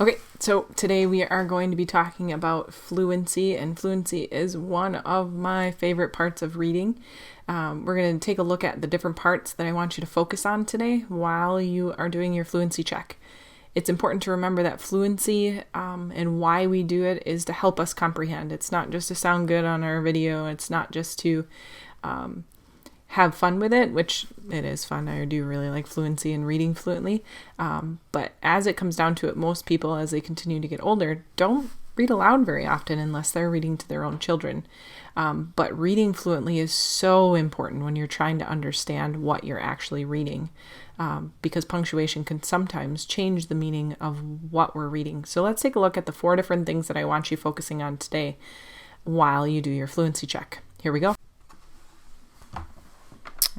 Okay, so today we are going to be talking about fluency, and fluency is one of my favorite parts of reading. We're going to take a look at the different parts that I want you to focus on today while you are doing your fluency check. It's important to remember that fluency and why we do it is to help us comprehend. It's not just to sound good on our video. It's not just to have fun with it, which it is fun. I do really like fluency and reading fluently. But as it comes down to it, most people, as they continue to get older, don't read aloud very often unless they're reading to their own children. But reading fluently is so important when you're trying to understand what you're actually reading, because punctuation can sometimes change the meaning of what we're reading. So let's take a look at the 4 different things that I want you focusing on today while you do your fluency check. Here we go.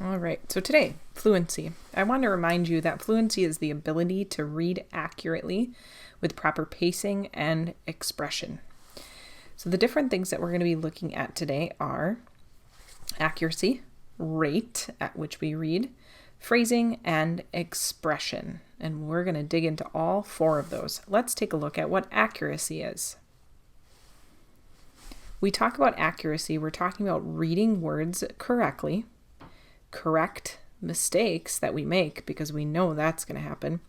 All right, so today, fluency. I want to remind you that fluency is the ability to read accurately with proper pacing and expression. So the different things that we're going to be looking at today are accuracy, rate at which we read, phrasing, and expression. And we're going to dig into all 4 of those. Let's take a look at what accuracy is. We talk about accuracy, we're talking about reading words correctly, correct mistakes that we make because we know that's going to happen,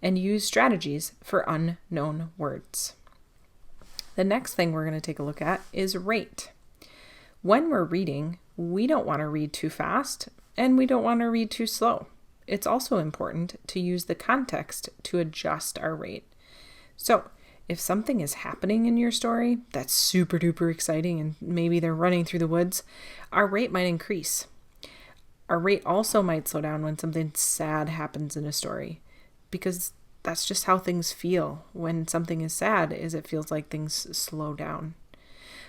and use strategies for unknown words. The next thing we're going to take a look at is rate. When we're reading, we don't want to read too fast and we don't want to read too slow. It's also important to use the context to adjust our rate. So if something is happening in your story that's super duper exciting and maybe they're running through the woods, our rate might increase. Our rate also might slow down when something sad happens in a story, because that's just how things feel when something is sad, is it feels like things slow down.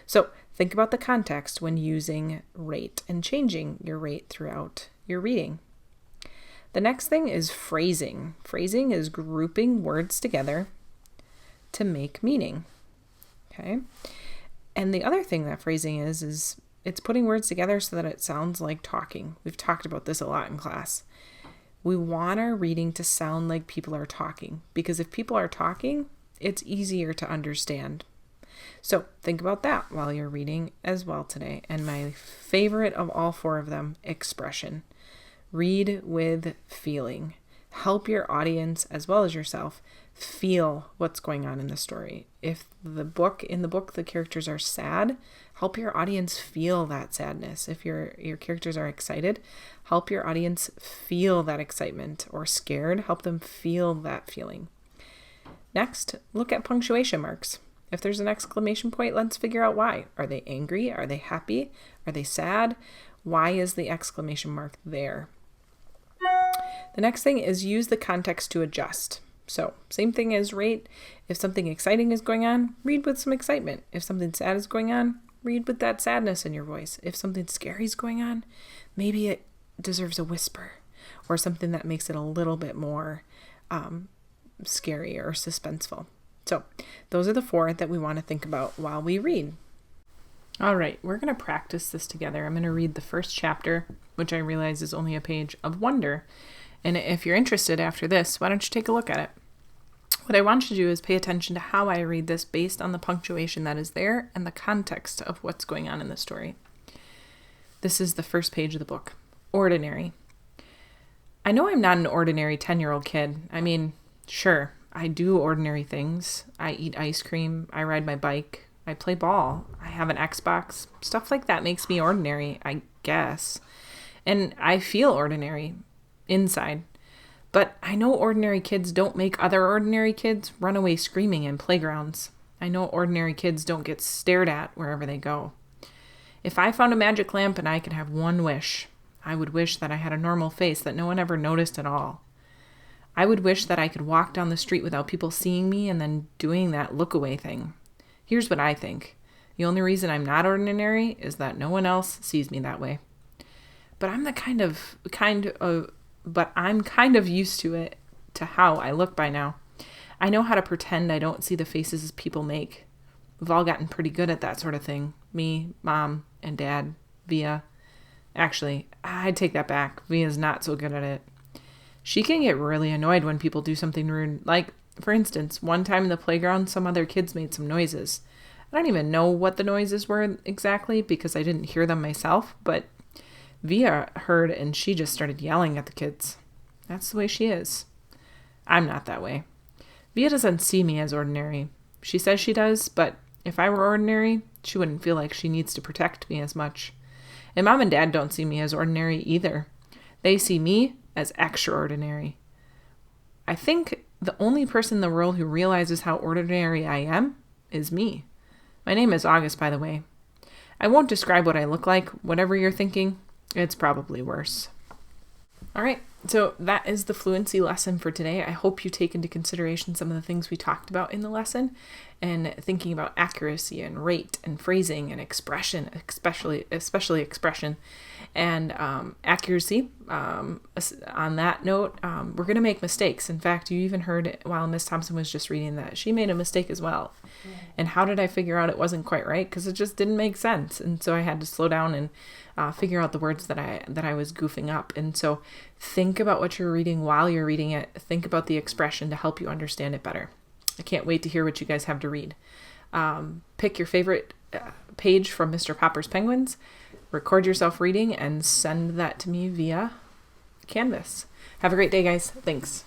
So think about the context when using rate and changing your rate throughout your reading. The next thing is phrasing. Phrasing is grouping words together to make meaning. Okay. And the other thing that phrasing is it's putting words together so that it sounds like talking. We've talked about this a lot in class. We want our reading to sound like people are talking, because if people are talking, it's easier to understand. So think about that while you're reading as well today. And my favorite of all 4 of them, expression. Read with feeling. Help your audience as well as yourself feel what's going on in the story. If in the book the characters are sad, help your audience feel that sadness. If your characters are excited, help your audience feel that excitement, or scared, help them feel that feeling. Next, look at punctuation marks. If there's an exclamation point, let's figure out why. Are they angry? Are they happy? Are they sad? Why is the exclamation mark there? The next thing is use the context to adjust. So same thing as rate. If something exciting is going on, read with some excitement. If something sad is going on, read with that sadness in your voice. If something scary is going on, maybe it deserves a whisper or something that makes it a little bit more scary or suspenseful. So those are the 4 that we want to think about while we read. All right, we're going to practice this together. I'm going to read the first chapter, which I realize is only a page of wonder. And if you're interested after this, why don't you take a look at it? What I want you to do is pay attention to how I read this based on the punctuation that is there and the context of what's going on in the story. This is the first page of the book. Ordinary. I know I'm not an ordinary 10-year-old kid. I mean, sure, I do ordinary things. I eat ice cream. I ride my bike. I play ball. I have an Xbox. Stuff like that makes me ordinary, I guess. And I feel ordinary inside. But I know ordinary kids don't make other ordinary kids run away screaming in playgrounds. I know ordinary kids don't get stared at wherever they go. If I found a magic lamp and I could have one wish, I would wish that I had a normal face that no one ever noticed at all. I would wish that I could walk down the street without people seeing me and then doing that look away thing. Here's what I think. The only reason I'm not ordinary is that no one else sees me that way. But I'm kind of used to it, to how I look by now. I know how to pretend I don't see the faces people make. We've all gotten pretty good at that sort of thing. Me, Mom, and Dad, Via. Actually, I'd take that back. Via's not so good at it. She can get really annoyed when people do something rude. Like, for instance, one time in the playground, some other kids made some noises. I don't even know what the noises were exactly because I didn't hear them myself, but Via heard and she just started yelling at the kids. That's the way she is. I'm not that way. Via doesn't see me as ordinary. She says she does, but if I were ordinary, she wouldn't feel like she needs to protect me as much. And Mom and Dad don't see me as ordinary either. They see me as extraordinary. I think the only person in the world who realizes how ordinary I am is me. My name is August, by the way. I won't describe what I look like. Whatever you're thinking, it's probably worse. All right, so that is the fluency lesson for today. I hope you take into consideration some of the things we talked about in the lesson and thinking about accuracy and rate and phrasing and expression, especially expression and accuracy. On that note, we're going to make mistakes. In fact, you even heard while Miss Thompson was just reading that she made a mistake as well. Yeah. And how did I figure out it wasn't quite right? Because it just didn't make sense. And so I had to slow down and figure out the words that I was goofing up. And so think about what you're reading while you're reading it. Think about the expression to help you understand it better. I can't wait to hear what you guys have to read. Pick your favorite page from Mr. Popper's Penguins, record yourself reading, and send that to me via Canvas. Have a great day, guys. Thanks.